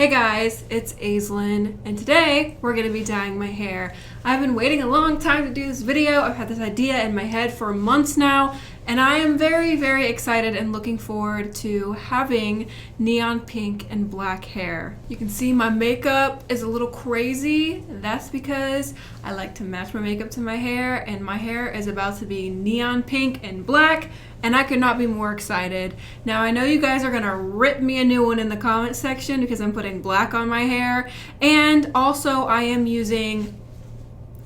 Hey guys, it's Aislinn, and today we're going to be dyeing my hair. I've been waiting a long time to do this video. I've had this idea in my head for months now, and I am very, very excited and looking forward to having neon pink and black hair. You can see my makeup is a little crazy. That's because I like to match my makeup to my hair, and my hair is about to be neon pink and black, and I could not be more excited. Now, I know you guys are gonna rip me a new one in the comment section because I'm putting black on my hair, and also I am using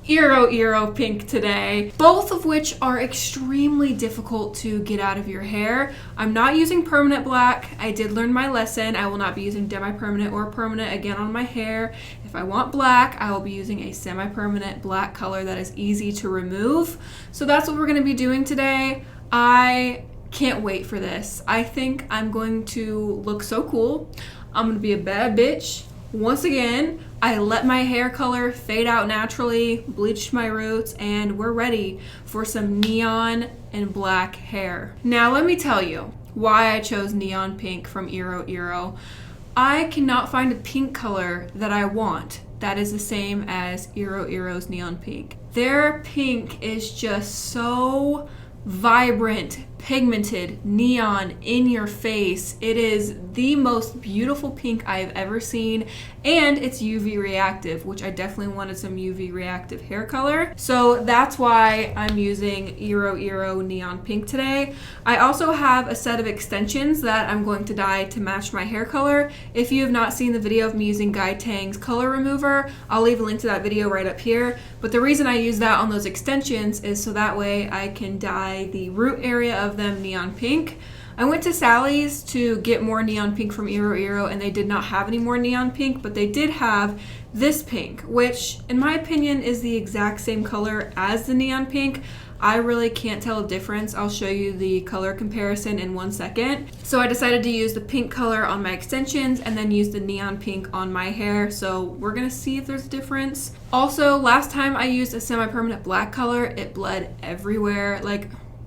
Eero pink today, both of which are extremely difficult to get out of your hair. I'm not using permanent black. I did learn my lesson. I will not be using demi-permanent or permanent again on my hair. If I want black, I will be using a semi-permanent black color that is easy to remove. So that's what we're gonna be doing today. I can't wait for this. I think I'm going to look so cool. I'm gonna be a bad bitch. Once again, I let my hair color fade out naturally, bleached my roots, and we're ready for some neon and black hair. Now let me tell you why I chose neon pink from Eero. I cannot find a pink color that I want that is the same as Eero's neon pink. Their pink is just so vibrant, pigmented, neon, in your face. It is the most beautiful pink I've ever seen, and it's UV reactive, which I definitely wanted some UV reactive hair color. So that's why I'm using Eero neon pink today. I also have a set of extensions that I'm going to dye to match my hair color. If you have not seen the video of me using Guy Tang's color remover, I'll leave a link to that video right up here. But the reason I use that on those extensions is so that way I can dye the root area of them neon pink. I went to Sally's to get more neon pink from Eero, and they did not have any more neon pink, but they did have this pink, which in my opinion is the exact same color as the neon pink. I really can't tell a difference. I'll show you the color comparison in 1 second. So I decided to use the pink color on my extensions and then use the neon pink on my hair. So we're gonna see if there's a difference. Also, last time I used a semi-permanent black color, it bled everywhere.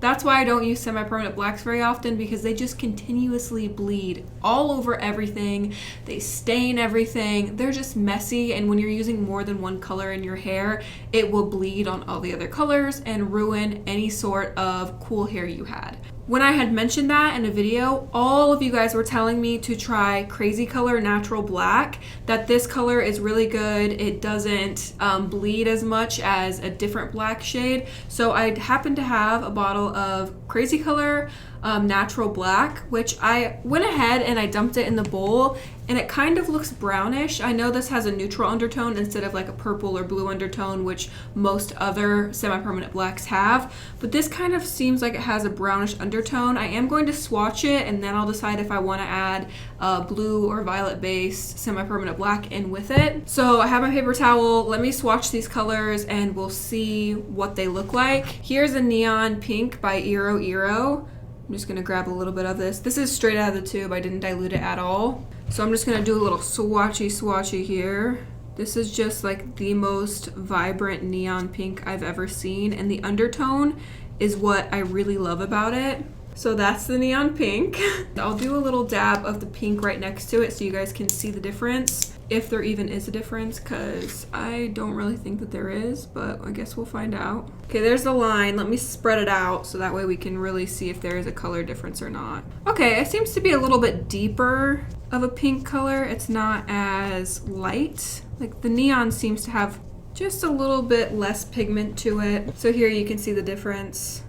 That's why I don't use semi-permanent blacks very often, because they just continuously bleed all over everything. They stain everything. They're just messy, and when you're using more than one color in your hair, it will bleed on all the other colors and ruin any sort of cool hair you had. When I had mentioned that in a video, all of you guys were telling me to try Crazy Color Natural Black, that this color is really good. It doesn't bleed as much as a different black shade. So I happened to have a bottle of Crazy Color Natural Black, which I went ahead and I dumped it in the bowl, and it kind of looks brownish. I know this has a neutral undertone instead of like a purple or blue undertone, which most other semi-permanent blacks have, but this kind of seems like it has a brownish undertone. I am going to swatch it, and then I'll decide if I want to add a blue or violet based semi-permanent black in with it. So I have my paper towel. Let me swatch these colors and we'll see what they look like. Here's a neon pink by Eero. I'm just gonna grab a little bit of this. This is straight out of the tube. I didn't dilute it at all. So I'm just gonna do a little swatchy here. This is just like the most vibrant neon pink I've ever seen, and the undertone is what I really love about it. So that's the neon pink. I'll do a little dab of the pink right next to it so you guys can see the difference, if there even is a difference, because I don't really think that there is, but I guess we'll find out. Okay, there's the line. Let me spread it out so that way we can really see if there is a color difference or not. Okay, it seems to be a little bit deeper of a pink color. It's not as light. Like the neon seems to have just a little bit less pigment to it. So here you can see the difference.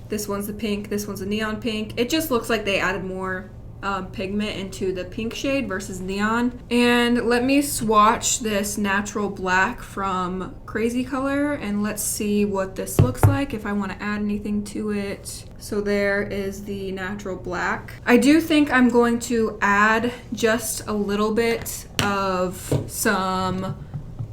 This one's the pink, this one's a neon pink. It just looks like they added more pigment into the pink shade versus neon. And let me swatch this natural black from Crazy Color, and let's see what this looks like if I want to add anything to it. So there is the natural black. I do think I'm going to add just a little bit of some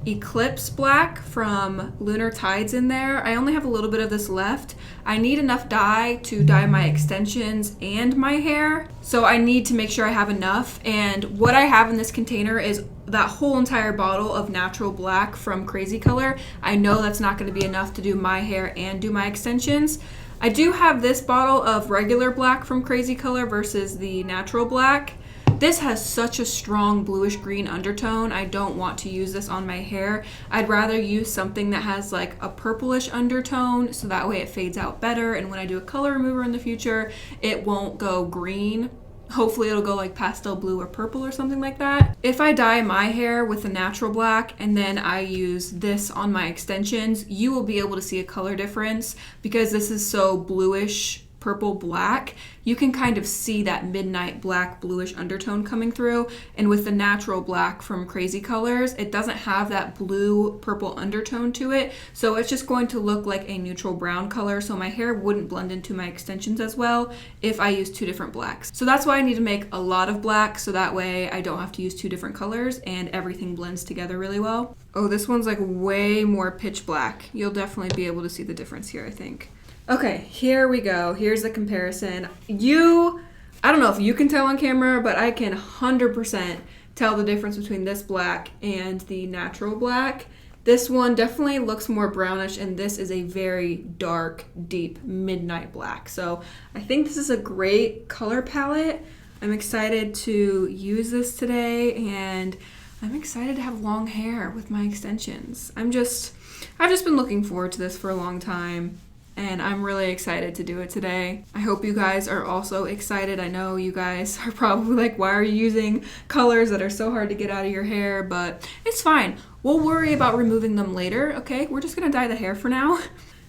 Eclipse black from Lunar Tides in there. I only have a little bit of this left. I need enough dye to dye my extensions and my hair, so I need to make sure I have enough. And what I have in this container is that whole entire bottle of natural black from Crazy Color. I know that's not going to be enough to do my hair and do my extensions. I do have this bottle of regular black from Crazy Color versus the natural black. This has such a strong bluish green undertone. I don't want to use this on my hair. I'd rather use something that has like a purplish undertone, so that way it fades out better, and when I do a color remover in the future, it won't go green. Hopefully it'll go like pastel blue or purple or something like that. If I dye my hair with a natural black and then I use this on my extensions, you will be able to see a color difference because this is so bluish purple black. You can kind of see that midnight black bluish undertone coming through, and with the natural black from Crazy Colors, it doesn't have that blue purple undertone to it, so it's just going to look like a neutral brown color, so my hair wouldn't blend into my extensions as well if I use two different blacks. So that's why I need to make a lot of black, so that way I don't have to use two different colors and everything blends together really well. Oh, this one's like way more pitch black. You'll definitely be able to see the difference here, I think. Okay, here we go. Here's the comparison. I don't know if you can tell on camera, but I can 100% tell the difference between this black and the natural black. This one definitely looks more brownish, and this is a very dark, deep midnight black. So I think this is a great color palette. I'm excited to use this today, and I'm excited to have long hair with my extensions. I've just been looking forward to this for a long time, and I'm really excited to do it today. I hope you guys are also excited. I know you guys are probably like, why are you using colors that are so hard to get out of your hair? But it's fine. We'll worry about removing them later, okay? We're just gonna dye the hair for now.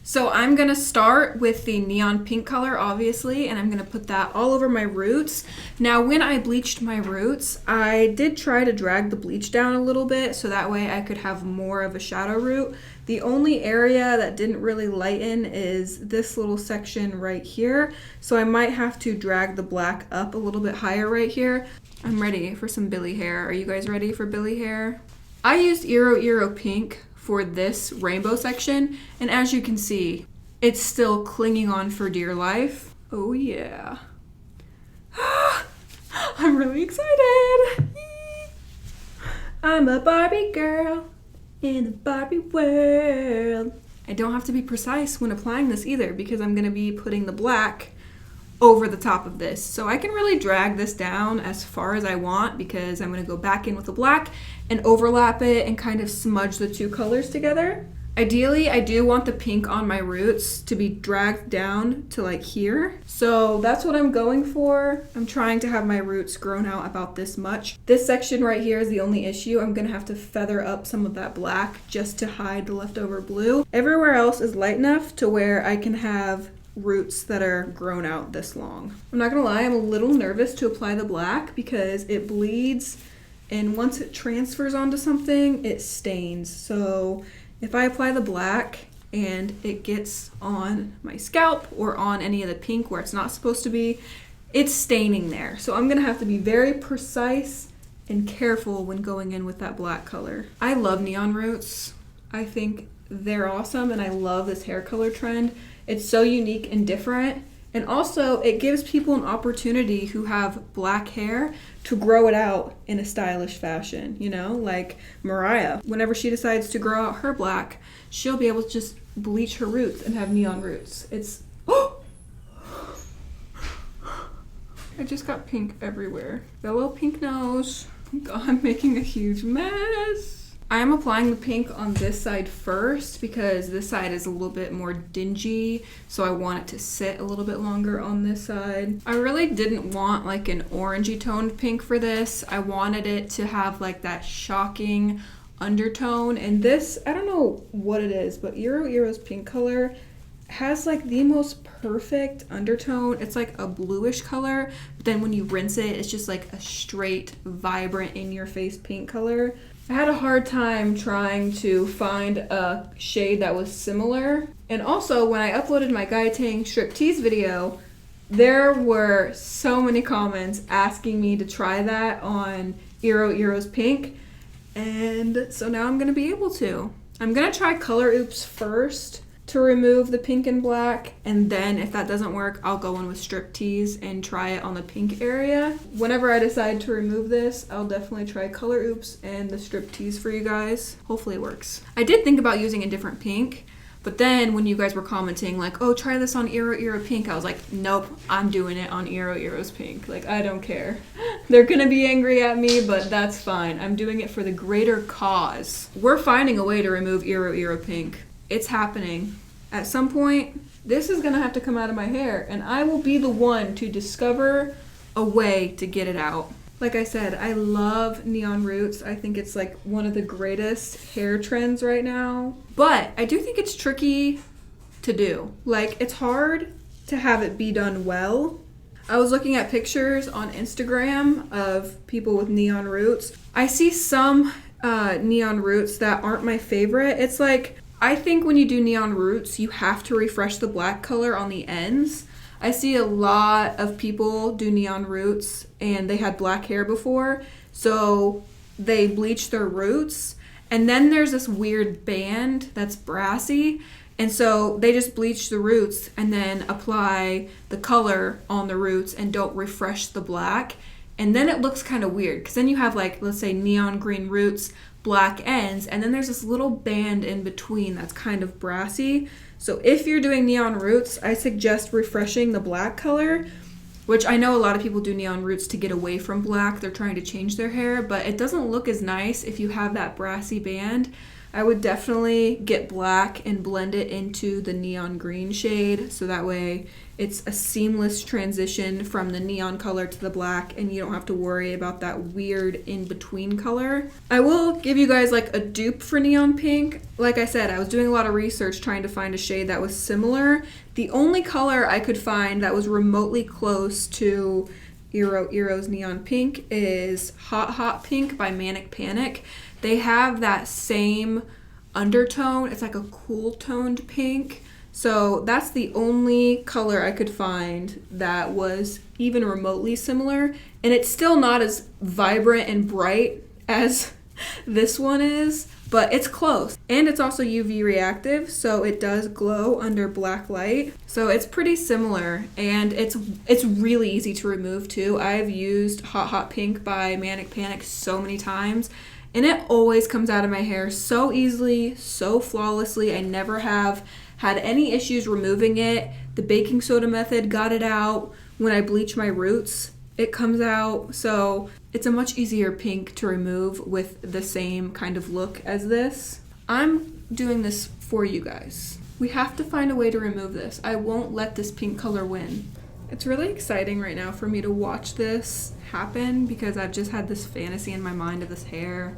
So I'm gonna start with the neon pink color, obviously, and I'm gonna put that all over my roots. Now, when I bleached my roots, I did try to drag the bleach down a little bit so that way I could have more of a shadow root. The only area that didn't really lighten is this little section right here. So I might have to drag the black up a little bit higher right here. I'm ready for some Billy hair. Are you guys ready for Billy hair? I used Iro Pink for this rainbow section, and as you can see, it's still clinging on for dear life. Oh yeah. I'm really excited. I'm a Barbie girl in the Barbie world. I don't have to be precise when applying this either because I'm gonna be putting the black over the top of this. So I can really drag this down as far as I want because I'm gonna go back in with the black and overlap it and kind of smudge the two colors together. Ideally, I do want the pink on my roots to be dragged down to like here. So that's what I'm going for. I'm trying to have my roots grown out about this much. This section right here is the only issue. I'm gonna have to feather up some of that black just to hide the leftover blue. Everywhere else is light enough to where I can have roots that are grown out this long. I'm not gonna lie, I'm a little nervous to apply the black because it bleeds, and once it transfers onto something, it stains. So if I apply the black and it gets on my scalp or on any of the pink where it's not supposed to be, it's staining there. So I'm gonna have to be very precise and careful when going in with that black color. I love neon roots. I think they're awesome, and I love this hair color trend. It's so unique and different. And also it gives people an opportunity who have black hair to grow it out in a stylish fashion, you know, like Mariah. Whenever she decides to grow out her black, she'll be able to just bleach her roots and have neon roots. It's, oh! I just got pink everywhere. Got a little pink nose. God, I'm making a huge mess. I am applying the pink on this side first because this side is a little bit more dingy, so I want it to sit a little bit longer on this side. I really didn't want like an orangey toned pink for this. I wanted it to have like that shocking undertone, and this, I don't know what it is, but Iro's pink color has like the most perfect undertone. It's like a bluish color, but then when you rinse it, it's just like a straight, vibrant, in-your-face pink color. I had a hard time trying to find a shade that was similar. And also, when I uploaded my Gaetang striptease video, there were so many comments asking me to try that on Iro's pink. And so now I'm gonna be able to. I'm gonna try Color Oops first to remove the pink and black, and then if that doesn't work, I'll go in with Striptease and try it on the pink area. Whenever I decide to remove this, I'll definitely try Color Oops and the Striptease for you guys. Hopefully it works. I did think about using a different pink, But then when you guys were commenting like, oh, try this on Eero Pink, I was like, nope, I'm doing it on Eero's Pink. Like, I don't care. They're gonna be angry at me, but that's fine. I'm doing it for the greater cause. We're finding a way to remove Eero Pink. It's happening. At some point, this is gonna have to come out of my hair, and I will be the one to discover a way to get it out. Like I said, I love neon roots. I think it's like one of the greatest hair trends right now. But I do think it's tricky to do. Like, it's hard to have it be done well. I was looking at pictures on Instagram of people with neon roots. I see some neon roots that aren't my favorite. It's like, I think when you do neon roots, you have to refresh the black color on the ends. I see a lot of people do neon roots and they had black hair before, so they bleach their roots, and then there's this weird band that's brassy, and so they just bleach the roots and then apply the color on the roots and don't refresh the black, and then it looks kind of weird because then you have, like, let's say neon green roots, black ends, and then there's this little band in between that's kind of brassy. So if you're doing neon roots, I suggest refreshing the black color, which I know a lot of people do neon roots to get away from black. They're trying to change their hair, but it doesn't look as nice if you have that brassy band. I would definitely get black and blend it into the neon green shade, so that way it's a seamless transition from the neon color to the black, and you don't have to worry about that weird in-between color. I will give you guys like a dupe for neon pink. Like I said, I was doing a lot of research trying to find a shade that was similar. The only color I could find that was remotely close to Eero's neon pink is Hot Pink by Manic Panic. They have that same undertone. It's like a cool toned pink. So that's the only color I could find that was even remotely similar. And it's still not as vibrant and bright as this one is, but it's close. And it's also UV reactive, so it does glow under black light. So it's pretty similar, and it's really easy to remove too. I've used Hot Pink by Manic Panic so many times, and it always comes out of my hair so easily, so flawlessly. I never have had any issues removing it. The baking soda method got it out. When I bleach my roots, it comes out. So it's a much easier pink to remove with the same kind of look as this. I'm doing this for you guys. We have to find a way to remove this. I won't let this pink color win. It's really exciting right now for me to watch this happen because I've just had this fantasy in my mind of this hair,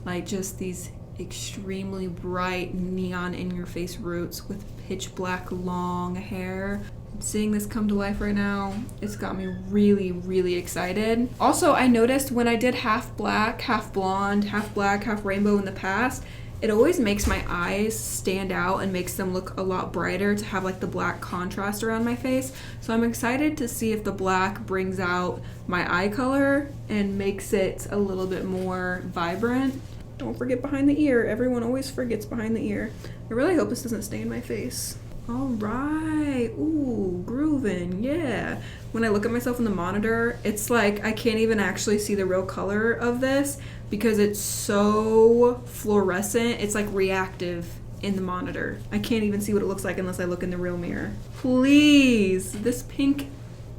like just these extremely bright neon in your face roots with pitch black long hair. Seeing this come to life right now, it's got me really, really excited. Also, I noticed when I did half black, half blonde, half black, half rainbow in the past, it always makes my eyes stand out and makes them look a lot brighter to have like the black contrast around my face. So I'm excited to see if the black brings out my eye color and makes it a little bit more vibrant. Don't forget behind the ear. Everyone always forgets behind the ear. I really hope this doesn't stain my face. All right. Ooh, grooving. Yeah. When I look at myself in the monitor, it's like I can't even actually see the real color of this because it's so fluorescent. It's like reactive in the monitor. I can't even see what it looks like unless I look in the real mirror. Please. This pink,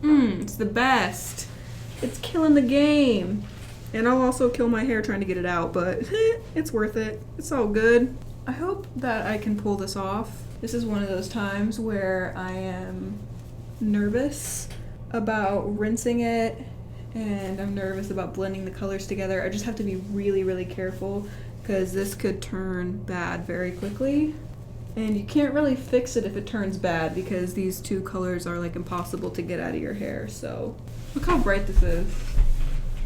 it's the best. It's killing the game. And I'll also kill my hair trying to get it out, but it's worth it. It's all good. I hope that I can pull this off. This is one of those times where I am nervous about rinsing it, and I'm nervous about blending the colors together. I just have to be really, really careful because this could turn bad very quickly. And you can't really fix it if it turns bad because these two colors are like impossible to get out of your hair. So look how bright this is.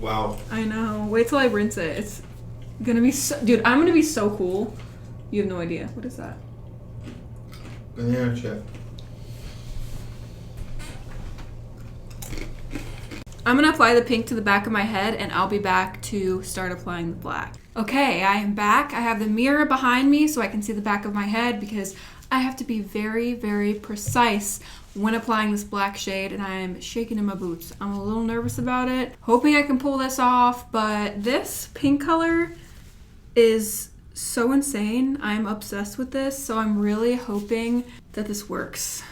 Wow. I know. Wait till I rinse it. It's gonna be so... Dude, I'm gonna be so cool. You have no idea. What is that? Banana chip. I'm gonna apply the pink to the back of my head and I'll be back to start applying the black. Okay, I am back. I have the mirror behind me so I can see the back of my head because I have to be very, very precise when applying this black shade, and I'm shaking in my boots. I'm a little nervous about it, hoping I can pull this off, but this pink color is so insane. I'm obsessed with this, so I'm really hoping that this works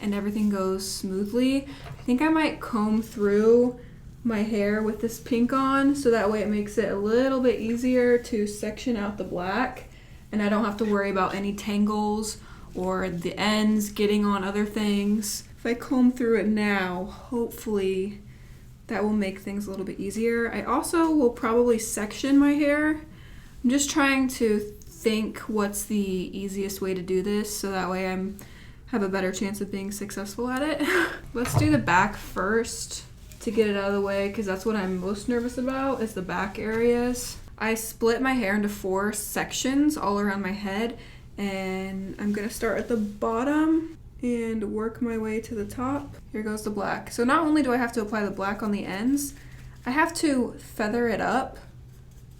and everything goes smoothly. I think I might comb through my hair with this pink on, so that way it makes it a little bit easier to section out the black, and I don't have to worry about any tangles or the ends getting on other things. If I comb through it now, hopefully that will make things a little bit easier. I also will probably section my hair. I'm just trying to think what's the easiest way to do this, so that way I have a better chance of being successful at it. Let's do the back first to get it out of the way, because that's what I'm most nervous about, is the back areas. I split my hair into 4 sections all around my head, and I'm gonna start at the bottom and work my way to the top. Here goes the black. So not only do I have to apply the black on the ends, I have to feather it up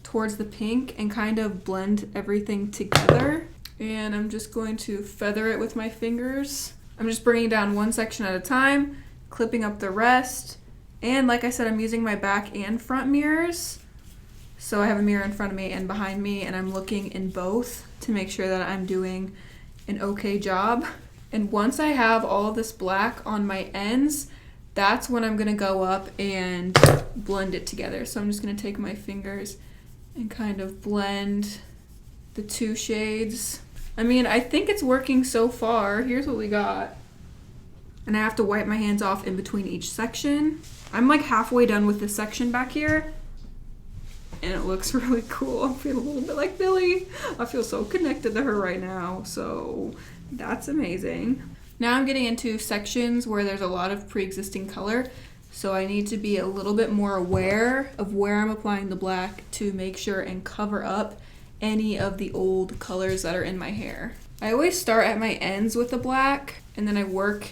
towards the pink and kind of blend everything together. And I'm just going to feather it with my fingers. I'm just bringing down one section at a time, clipping up the rest. And like I said, I'm using my back and front mirrors. So I have a mirror in front of me and behind me, and I'm looking in both to make sure that I'm doing an okay job. And once I have all of this black on my ends, that's when I'm gonna go up and blend it together. So I'm just gonna take my fingers and kind of blend the 2 shades. I mean, I think it's working so far. Here's what we got. And I have to wipe my hands off in between each section. I'm like halfway done with this section back here, and it looks really cool. I feel a little bit like Billy. I feel so connected to her right now, so that's amazing. Now I'm getting into sections where there's a lot of pre-existing color, so I need to be a little bit more aware of where I'm applying the black to make sure and cover up any of the old colors that are in my hair. I always start at my ends with the black, and then I work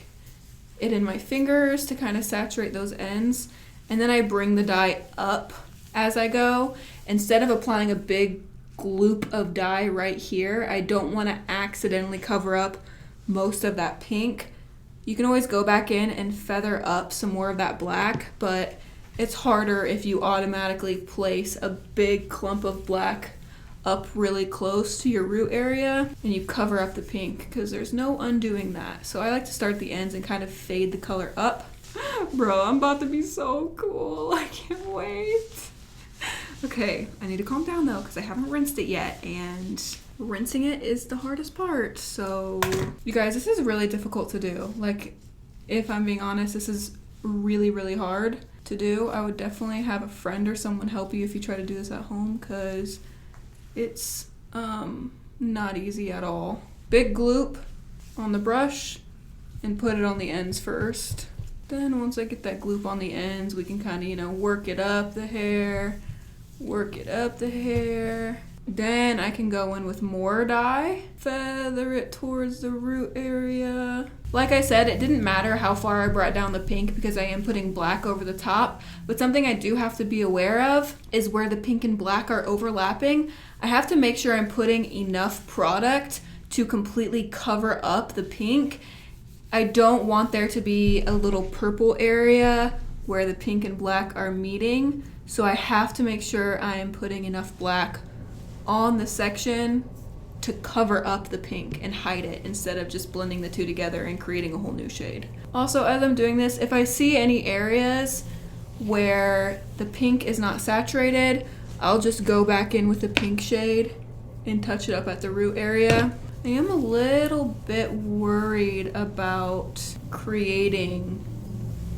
it in my fingers to kind of saturate those ends, and then I bring the dye up as I go. Instead of applying a big gloop of dye right here, I don't want to accidentally cover up most of that pink. You can always go back in and feather up some more of that black, but it's harder if you automatically place a big clump of black up really close to your root area and you cover up the pink, because there's no undoing that. So I like to start at the ends and kind of fade the color up. Bro, I'm about to be so cool. I can't wait. Okay, I need to calm down though, because I haven't rinsed it yet, and rinsing it is the hardest part. So you guys, this is really difficult to do. Like, if I'm being honest, this is really, really hard to do. I would definitely have a friend or someone help you if you try to do this at home, because it's not easy at all. Big gloop on the brush and put it on the ends first. Then once I get that gloop on the ends, we can kind of, work it up the hair, work it up the hair. Then I can go in with more dye, feather it towards the root area. Like I said, it didn't matter how far I brought down the pink because I am putting black over the top, but something I do have to be aware of is where the pink and black are overlapping. I have to make sure I'm putting enough product to completely cover up the pink. I don't want there to be a little purple area where the pink and black are meeting, so I have to make sure I am putting enough black on the section to cover up the pink and hide it, instead of just blending the two together and creating a whole new shade. Also, as I'm doing this, if I see any areas where the pink is not saturated, I'll just go back in with the pink shade and touch it up at the root area. I am a little bit worried about creating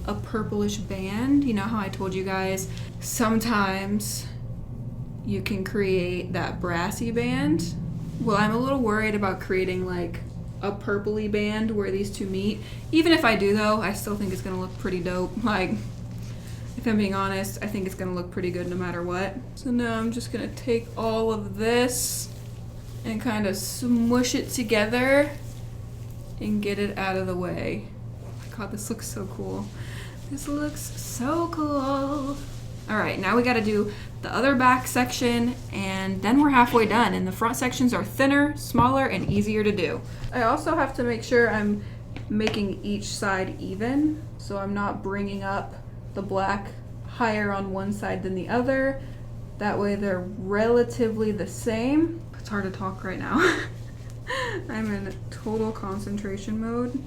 a purplish band. You know how I told you guys sometimes you can create that brassy band? Well, I'm a little worried about creating like a purpley band where these two meet. Even if I do though, I still think it's gonna look pretty dope. Like, if I'm being honest, I think it's gonna look pretty good no matter what. So now I'm just gonna take all of this and kind of smush it together and get it out of the way. Oh my god, this looks so cool. This looks so cool. All right, now we gotta do the other back section, and then we're halfway done, and the front sections are thinner, smaller, and easier to do. I also have to make sure I'm making each side even, so I'm not bringing up the black higher on one side than the other. That way they're relatively the same. It's hard to talk right now. I'm in total concentration mode.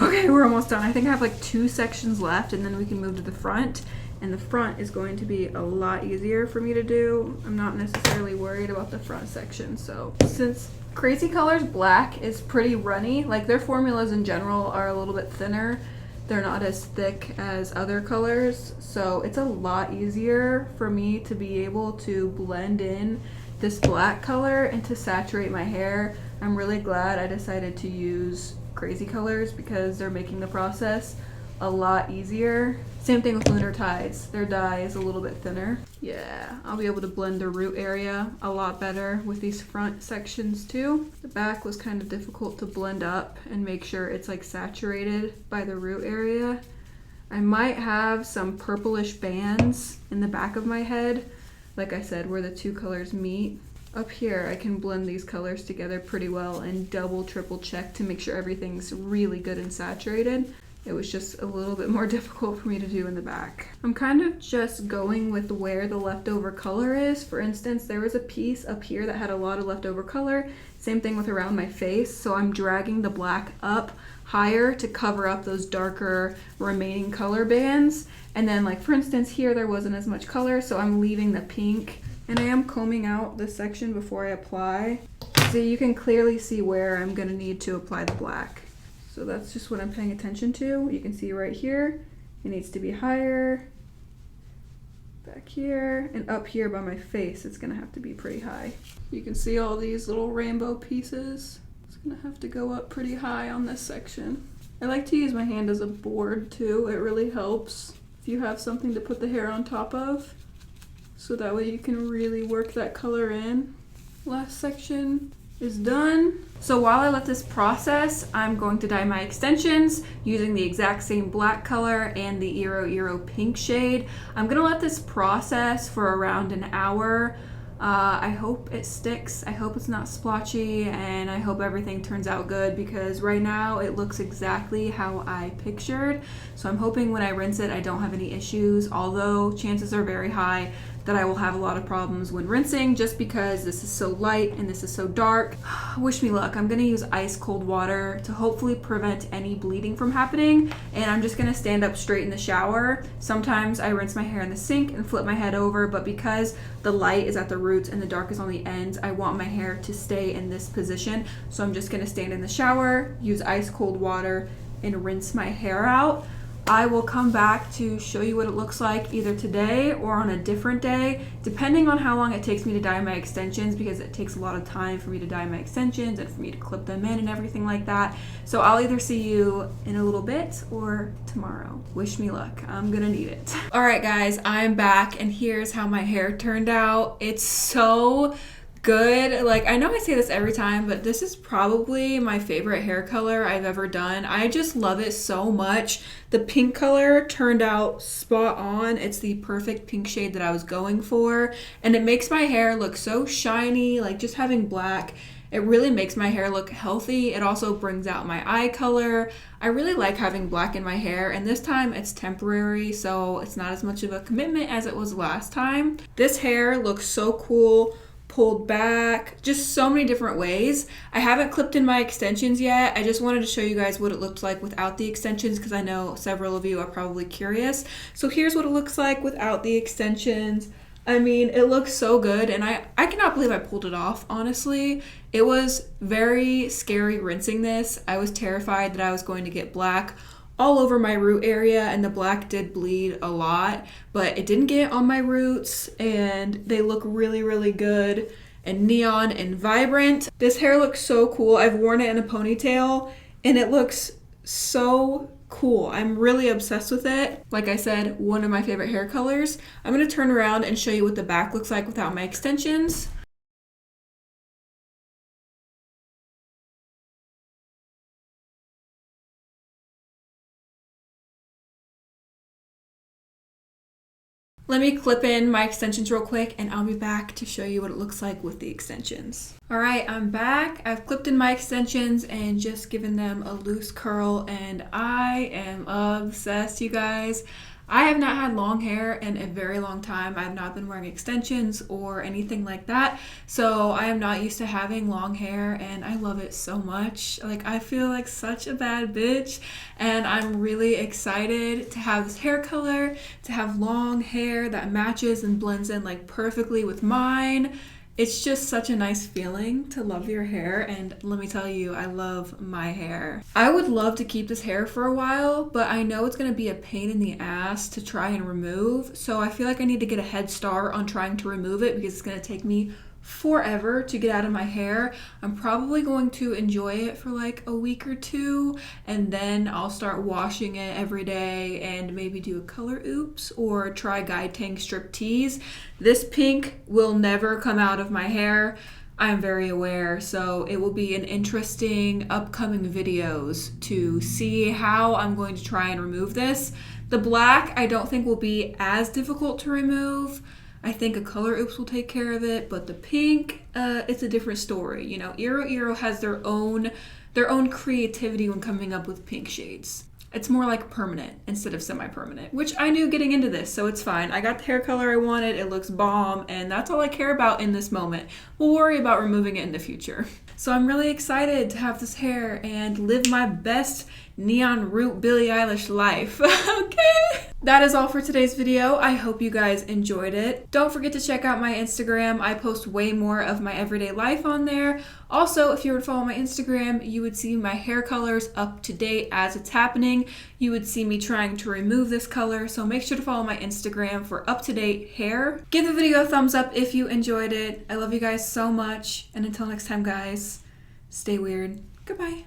Okay, we're almost done. I think I have like 2 sections left and then we can move to the front. And the front is going to be a lot easier for me to do. I'm not necessarily worried about the front section. So since Crazy Colors Black is pretty runny, like their formulas in general are a little bit thinner. They're not as thick as other colors. So it's a lot easier for me to be able to blend in this black color and to saturate my hair. I'm really glad I decided to use Crazy Colors because they're making the process a lot easier. Same thing with Lunar Tides. Their dye is a little bit thinner. Yeah, I'll be able to blend the root area a lot better with these front sections too. The back was kind of difficult to blend up and make sure it's like saturated by the root area. I might have some purplish bands in the back of my head, like I said, where the 2 colors meet. Up here, I can blend these colors together pretty well and double, triple check to make sure everything's really good and saturated. It was just a little bit more difficult for me to do in the back. I'm kind of just going with where the leftover color is. For instance, there was a piece up here that had a lot of leftover color. Same thing with around my face. So I'm dragging the black up higher to cover up those darker remaining color bands. And then like for instance here, there wasn't as much color, so I'm leaving the pink. And I am combing out this section before I apply. So you can clearly see where I'm gonna need to apply the black. So that's just what I'm paying attention to. You can see right here, it needs to be higher. Back here, and up here by my face, it's gonna have to be pretty high. You can see all these little rainbow pieces. It's gonna have to go up pretty high on this section. I like to use my hand as a board too. It really helps if you have something to put the hair on top of. So that way you can really work that color in. Last section is done. So while I let this process, I'm going to dye my extensions using the exact same black color and the Eero pink shade. I'm gonna let this process for around an hour. I hope it sticks. I hope it's not splotchy, and I hope everything turns out good because right now it looks exactly how I pictured. So I'm hoping when I rinse it, I don't have any issues, although chances are very high that I will have a lot of problems when rinsing just because this is so light and this is so dark. Wish me luck. I'm gonna use ice cold water to hopefully prevent any bleeding from happening, and I'm just gonna stand up straight in the shower. Sometimes I rinse my hair in the sink and flip my head over, but because the light is at the roots and the dark is on the ends, I want my hair to stay in this position. So I'm just gonna stand in the shower, use ice cold water, and rinse my hair out. I will come back to show you what it looks like either today or on a different day, depending on how long it takes me to dye my extensions, because it takes a lot of time for me to dye my extensions and for me to clip them in and everything like that. So I'll either see you in a little bit or tomorrow. Wish me luck. I'm gonna need it. All right, guys, I'm back and here's how my hair turned out. It's so good. Like, I know I say this every time, but this is probably my favorite hair color I've ever done. I just love it so much. The pink color turned out spot on. It's the perfect pink shade that I was going for, and it makes my hair look so shiny. Like, just having black, it really makes my hair look healthy. It also brings out my eye color. I really like having black in my hair, and this time it's temporary, so it's not as much of a commitment as it was last time. This hair looks so cool, pulled back, just so many different ways. I haven't clipped in my extensions yet. I just wanted to show you guys what it looked like without the extensions because I know several of you are probably curious. So here's what it looks like without the extensions. I mean, it looks so good, and I cannot believe I pulled it off, honestly. It was very scary rinsing this. I was terrified that I was going to get black all over my root area, and the black did bleed a lot, but it didn't get on my roots, and they look really, really good and neon and vibrant. This hair looks so cool. I've worn it in a ponytail, and it looks so cool. I'm really obsessed with it. Like I said, one of my favorite hair colors. I'm gonna turn around and show you what the back looks like without my extensions. Let me clip in my extensions real quick and I'll be back to show you what it looks like with the extensions. All right, I'm back. I've clipped in my extensions and just given them a loose curl, and I am obsessed, you guys. I have not had long hair in a very long time. I have not been wearing extensions or anything like that. So I am not used to having long hair and I love it so much. Like, I feel like such a bad bitch and I'm really excited to have this hair color, to have long hair that matches and blends in like perfectly with mine. It's just such a nice feeling to love your hair, and let me tell you, I love my hair. I would love to keep this hair for a while, but I know it's gonna be a pain in the ass to try and remove, so I feel like I need to get a head start on trying to remove it because it's gonna take me forever to get out of my hair. I'm probably going to enjoy it for like a week or two, and then I'll start washing it every day and maybe do a color oops or try guide tank strip tease. This pink will never come out of my hair. I'm very aware, so it will be an interesting upcoming videos to see how I'm going to try and remove this. The black I don't think will be as difficult to remove. I think a color oops will take care of it, but the pink, it's a different story. You know, Iro has their own creativity when coming up with pink shades. It's more like permanent instead of semi-permanent, which I knew getting into this, so it's fine. I got the hair color I wanted, it looks bomb, and that's all I care about in this moment. We'll worry about removing it in the future. So I'm really excited to have this hair and live my best neon root Billie Eilish life. Okay? That is all for today's video. I hope you guys enjoyed it. Don't forget to check out my Instagram. I post way more of my everyday life on there. Also, if you were to follow my Instagram, you would see my hair colors up to date as it's happening. You would see me trying to remove this color, so make sure to follow my Instagram for up-to-date hair. Give the video a thumbs up if you enjoyed it. I love you guys so much, and until next time, guys, stay weird. Goodbye.